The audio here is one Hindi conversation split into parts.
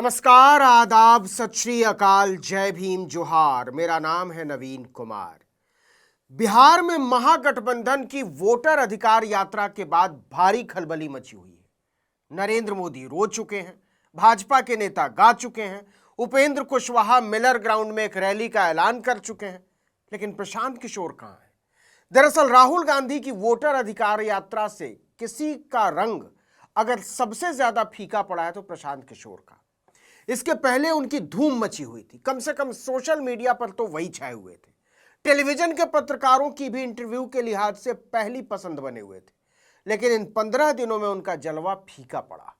नमस्कार, आदाब, सत श्री अकाल, जय भीम, जोहार। मेरा नाम है नवीन कुमार। बिहार में महागठबंधन की वोटर अधिकार यात्रा के बाद भारी खलबली मची हुई है। नरेंद्र मोदी रो चुके हैं, भाजपा के नेता गा चुके हैं, उपेंद्र कुशवाहा मिलर ग्राउंड में एक रैली का ऐलान कर चुके हैं, लेकिन प्रशांत किशोर कहां है? दरअसल राहुल गांधी की वोटर अधिकार यात्रा से किसी का रंग अगर सबसे ज्यादा फीका पड़ा है तो प्रशांत किशोर का। इसके पहले उनकी धूम मची हुई थी, कम से कम सोशल मीडिया पर तो वही छाए हुए थे। टेलीविजन के पत्रकारों की भी इंटरव्यू के लिहाज से पहली पसंद बने हुए थे, लेकिन इन 15 दिनों में उनका जलवा फीका पड़ा।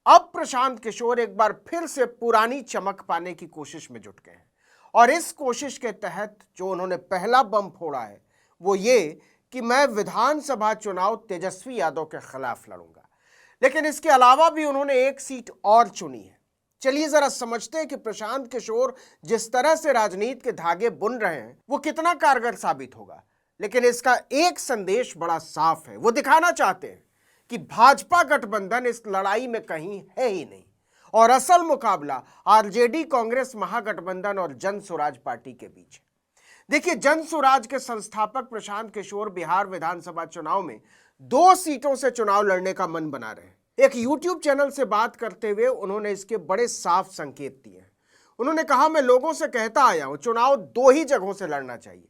अब प्रशांत किशोर एक बार फिर से पुरानी चमक पाने की कोशिश में जुट गए हैं, और इस कोशिश के तहत जो उन्होंने पहला बम फोड़ा है वो ये कि मैं विधानसभा चुनाव तेजस्वी यादव के खिलाफ लड़ूंगा। लेकिन इसके अलावा भी उन्होंने एक सीट और चुनी है। चलिए जरा समझते हैं कि प्रशांत किशोर जिस तरह से राजनीति के धागे बुन रहे हैं वो कितना कारगर साबित होगा। लेकिन इसका एक संदेश बड़ा साफ है, वो दिखाना चाहते हैं कि भाजपा गठबंधन इस लड़ाई में कहीं है ही नहीं, और असल मुकाबला आरजेडी कांग्रेस महागठबंधन और जन स्वराज पार्टी के बीच है। देखिए, जन स्वराज के संस्थापक प्रशांत किशोर बिहार विधानसभा चुनाव में 2 सीटों से चुनाव लड़ने का मन बना रहे हैं। एक YouTube चैनल से बात करते हुए उन्होंने इसके बड़े साफ संकेत दिए हैं। उन्होंने कहा, मैं लोगों से कहता आया हूं चुनाव 2 ही जगहों से लड़ना चाहिए,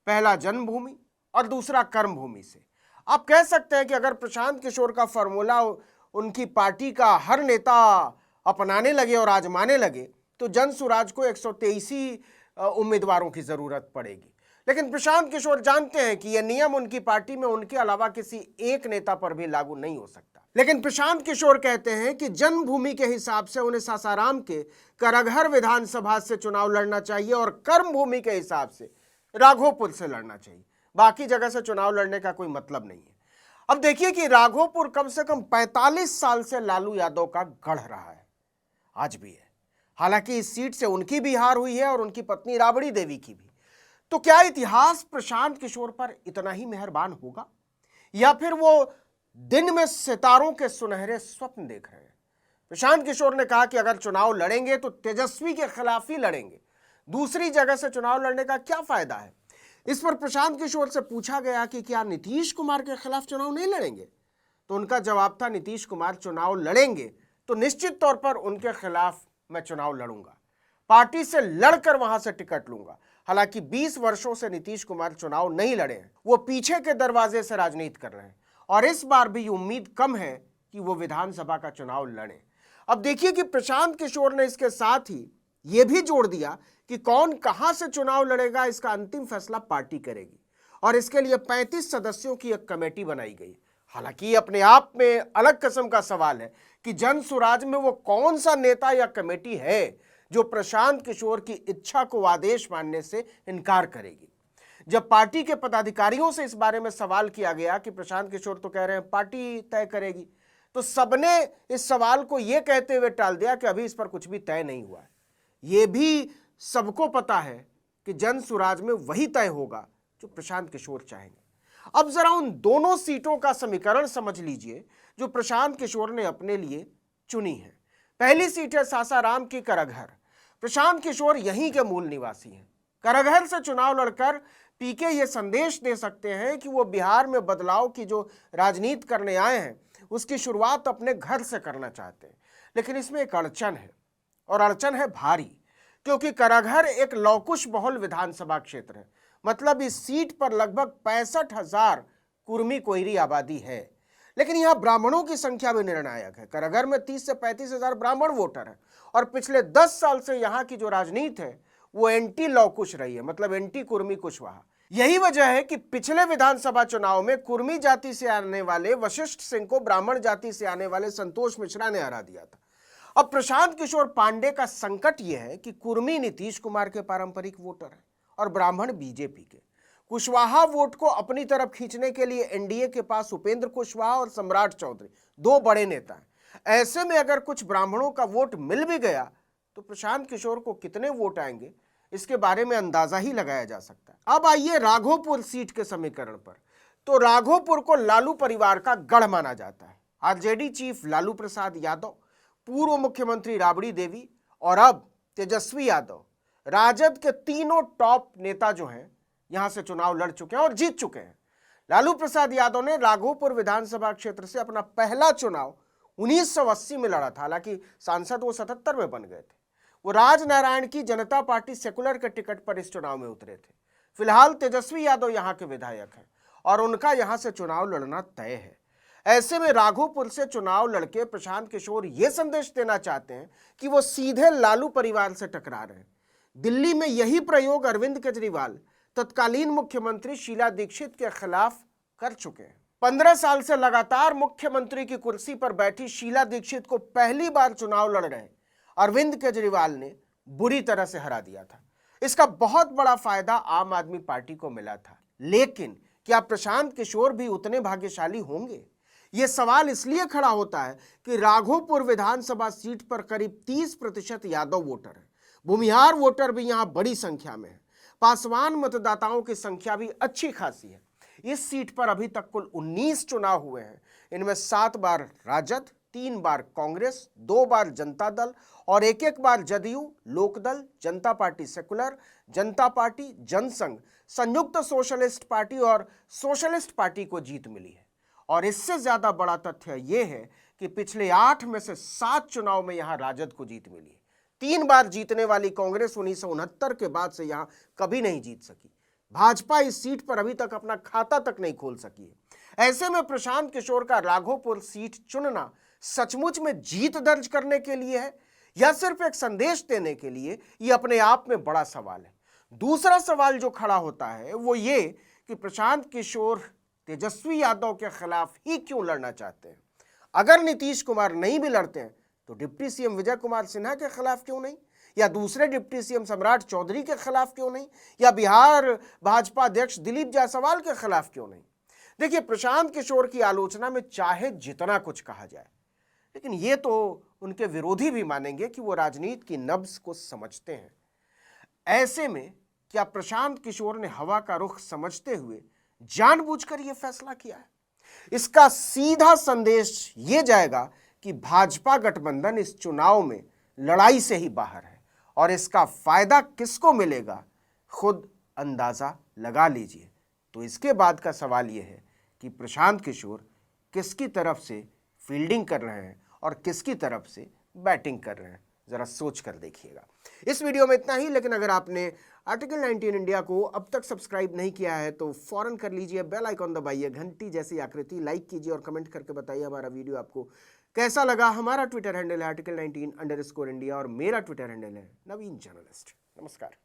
पहला जन्मभूमि और दूसरा कर्मभूमि से। आप कह सकते हैं कि अगर प्रशांत किशोर का फॉर्मूला उनकी पार्टी का हर नेता अपनाने लगे और आजमाने लगे तो जन स्वराज को 123 उम्मीदवारों की जरूरत पड़ेगी। लेकिन प्रशांत किशोर जानते हैं कि यह नियम उनकी पार्टी में उनके अलावा किसी एक नेता पर भी लागू नहीं हो सकता। लेकिन प्रशांत किशोर कहते हैं कि जन्मभूमि के हिसाब से उन्हें सासाराम के करगहर विधानसभा से चुनाव लड़ना चाहिए और कर्मभूमि के हिसाब से राघोपुर से लड़ना चाहिए। बाकी जगह से चुनाव लड़ने का कोई मतलब नहीं है। अब देखिए कि राघोपुर कम से कम 45 साल से लालू यादव का गढ़ रहा है, आज भी है। हालांकि इस सीट से उनकी भी हार हुई है और उनकी पत्नी राबड़ी देवी की भी। तो क्या इतिहास प्रशांत किशोर पर इतना ही मेहरबान होगा, या फिर वो दिन में सितारों के सुनहरे स्वप्न देख रहे हैं? प्रशांत किशोर ने कहा कि अगर चुनाव लड़ेंगे तो तेजस्वी के खिलाफ ही लड़ेंगे, दूसरी जगह से चुनाव लड़ने का क्या फायदा है। इस पर प्रशांत किशोर से पूछा गया कि क्या नीतीश कुमार के खिलाफ चुनाव नहीं लड़ेंगे, तो उनका जवाब था, नीतीश कुमार चुनाव लड़ेंगे तो निश्चित तौर पर उनके खिलाफ मैं चुनाव लड़ूंगा, पार्टी से लड़कर वहां से टिकट लूंगा। हालांकि 20 वर्षों से नीतीश कुमार चुनाव नहीं लड़े हैं, वो पीछे के दरवाजे से राजनीति कर रहे हैं, और इस बार भी उम्मीद कम है कि वो विधानसभा का चुनाव लड़े। अब देखिए कि प्रशांत किशोर ने इसके साथ ही यह भी जोड़ दिया कि कौन कहां से चुनाव लड़ेगा इसका अंतिम फैसला पार्टी करेगी, और इसके लिए 35 सदस्यों की एक कमेटी बनाई गई। हालांकि अपने आप में अलग किस्म का सवाल है कि जन स्वराज में वो कौन सा नेता या कमेटी है जो प्रशांत किशोर की इच्छा को आदेश मानने से इनकार करेगी। जब पार्टी के पदाधिकारियों से इस बारे में सवाल किया गया कि प्रशांत किशोर तो कह रहे हैं पार्टी तय करेगी, तो सबने इस सवाल को यह कहते हुए टाल दिया कि अभी इस पर कुछ भी तय नहीं हुआ है। यह भी सबको पता है कि जन स्वराज में वही तय होगा जो प्रशांत किशोर चाहेंगे। अब जरा उन दोनों सीटों का समीकरण समझ लीजिए जो प्रशांत किशोर ने अपने लिए चुनी है। पहली सीट है सासाराम की करगहर। प्रशांत किशोर यहीं के मूल निवासी हैं। करगहर से चुनाव लड़कर पीके ये संदेश दे सकते हैं कि वो बिहार में बदलाव की जो राजनीति करने आए हैं उसकी शुरुआत अपने घर से करना चाहते हैं। लेकिन इसमें एक अड़चन है, और अड़चन है भारी, क्योंकि करगहर एक लौकुश बहुल विधानसभा क्षेत्र है। मतलब इस सीट पर लगभग 65,000 कुर्मी कोयरी आबादी है। लेकिन यहाँ ब्राह्मणों की संख्या भी निर्णायक है। करगहर में 30 से 35,000 ब्राह्मण वोटर हैं, और पिछले 10 साल से यहाँ की जो राजनीति है वो एंटी लौकुश रही है, मतलब एंटी कुर्मी कुशवाहा। यही वजह है कि पिछले विधानसभा चुनाव में कुर्मी जाति से आने वाले वशिष्ठ सिंह को ब्राह्मण जाति से आने वाले संतोष मिश्रा ने हरा दिया था। अब प्रशांत किशोर पांडे का संकट यह है कि कुर्मी नीतीश कुमार के पारंपरिक वोटर हैं और ब्राह्मण बीजेपी के। कुशवाहा वोट को अपनी तरफ खींचने के लिए एनडीए के पास उपेंद्र कुशवाहा और सम्राट चौधरी 2 बड़े नेता हैं। ऐसे में अगर कुछ ब्राह्मणों का वोट मिल भी गया तो प्रशांत किशोर को कितने वोट आएंगे इसके बारे में अंदाजा ही लगाया जा सकता है। अब आइए राघोपुर सीट के समीकरण पर। तो राघोपुर को लालू परिवार का गढ़ माना जाता है। आरजेडी चीफ लालू प्रसाद यादव पूर्व मुख्यमंत्री राबड़ी देवी और अब तेजस्वी यादव, राजद के तीनों टॉप नेता जो हैं यहां से चुनाव लड़ चुके हैं और जीत चुके हैं। लालू प्रसाद यादव ने राघोपुर विधानसभा क्षेत्र से अपना पहला चुनाव 1980 में लड़ा था। हालांकि सांसद वो 77 में बन गए थे। वो राजनारायण की जनता पार्टी सेकुलर के टिकट पर इस चुनाव में उतरे थे। फिलहाल तेजस्वी यादव यहां के विधायक हैं और उनका यहां से चुनाव लड़ना तय है। ऐसे में राघोपुर से चुनाव लड़के प्रशांत किशोर ये संदेश देना चाहते हैं कि वो सीधे लालू परिवार से टकरा रहे हैं। दिल्ली में यही प्रयोग अरविंद केजरीवाल तत्कालीन मुख्यमंत्री शीला दीक्षित के खिलाफ कर चुके हैं। 15 साल से लगातार मुख्यमंत्री की कुर्सी पर बैठी शीला दीक्षित को पहली बार चुनाव लड़ रहे अरविंद केजरीवाल ने बुरी तरह से हरा दिया था। इसका बहुत बड़ा फायदा आम आदमी पार्टी को मिला था। लेकिन क्या प्रशांत किशोर भी उतने भाग्यशाली होंगे? यह सवाल इसलिए खड़ा होता है कि राघोपुर विधानसभा सीट पर करीब 30% यादव वोटर है। भूमिहार वोटर भी यहां बड़ी संख्या में है। पासवान मतदाताओं की संख्या भी अच्छी खासी है। इस सीट पर अभी तक कुल 19 चुनाव हुए हैं। इनमें 7 बार राजद, 3 बार कांग्रेस, 2 बार जनता दल और एक बार जदयू, लोकदल, जनता पार्टी सेकुलर, जनता पार्टी, जनसंघ, संयुक्त सोशलिस्ट पार्टी और सोशलिस्ट पार्टी को जीत मिली है। और इससे ज्यादा बड़ा तथ्य यह है कि पिछले 8 में से 7 चुनाव में यहां राजद को जीत मिली है। 3 बार जीतने वाली कांग्रेस 1969 के बाद से यहां कभी नहीं जीत सकी। भाजपा इस सीट पर अभी तक अपना खाता तक नहीं खोल सकी है। ऐसे में प्रशांत किशोर का राघोपुर सीट चुनना सचमुच में जीत दर्ज करने के लिए है या सिर्फ एक संदेश देने के लिए, यह अपने आप में बड़ा सवाल है। दूसरा सवाल जो खड़ा होता है वो ये कि प्रशांत किशोर तेजस्वी यादव के खिलाफ ही क्यों लड़ना चाहते हैं? अगर नीतीश कुमार नहीं भी लड़ते हैं तो डिप्टी सीएम विजय कुमार सिन्हा के खिलाफ क्यों नहीं, या दूसरे डिप्टी सीएम सम्राट चौधरी के खिलाफ क्यों नहीं, या बिहार भाजपा अध्यक्ष दिलीप जायसवाल के खिलाफ क्यों नहीं? देखिए, प्रशांत किशोर की आलोचना में चाहे जितना कुछ कहा जाए, लेकिन ये तो उनके विरोधी भी मानेंगे कि वो राजनीति की नब्ज को समझते हैं। ऐसे में क्या प्रशांत किशोर ने हवा का रुख समझते हुए जानबूझकर यह फैसला किया है? इसका सीधा संदेश यह जाएगा कि भाजपा गठबंधन इस चुनाव में लड़ाई से ही बाहर है और इसका फायदा किसको मिलेगा खुद अंदाजा लगा लीजिए। तो इसके बाद का सवाल यह है कि प्रशांत किशोर किसकी तरफ से फील्डिंग कर रहे हैं और किसकी तरफ से बैटिंग कर रहे हैं, जरा सोच कर देखिएगा। इस वीडियो में इतना ही, लेकिन अगर आपने आर्टिकल 19 इंडिया को अब तक सब्सक्राइब नहीं किया है तो फौरन कर लीजिए, बेल आइकॉन दबाइए, घंटी जैसी आकृति, लाइक कीजिए और कमेंट करके बताइए हमारा वीडियो आपको कैसा लगा। हमारा ट्विटर हैंडल है आर्टिकल 19_इंडिया और मेरा ट्विटर हैंडल है नवीन जर्नलिस्ट। नमस्कार।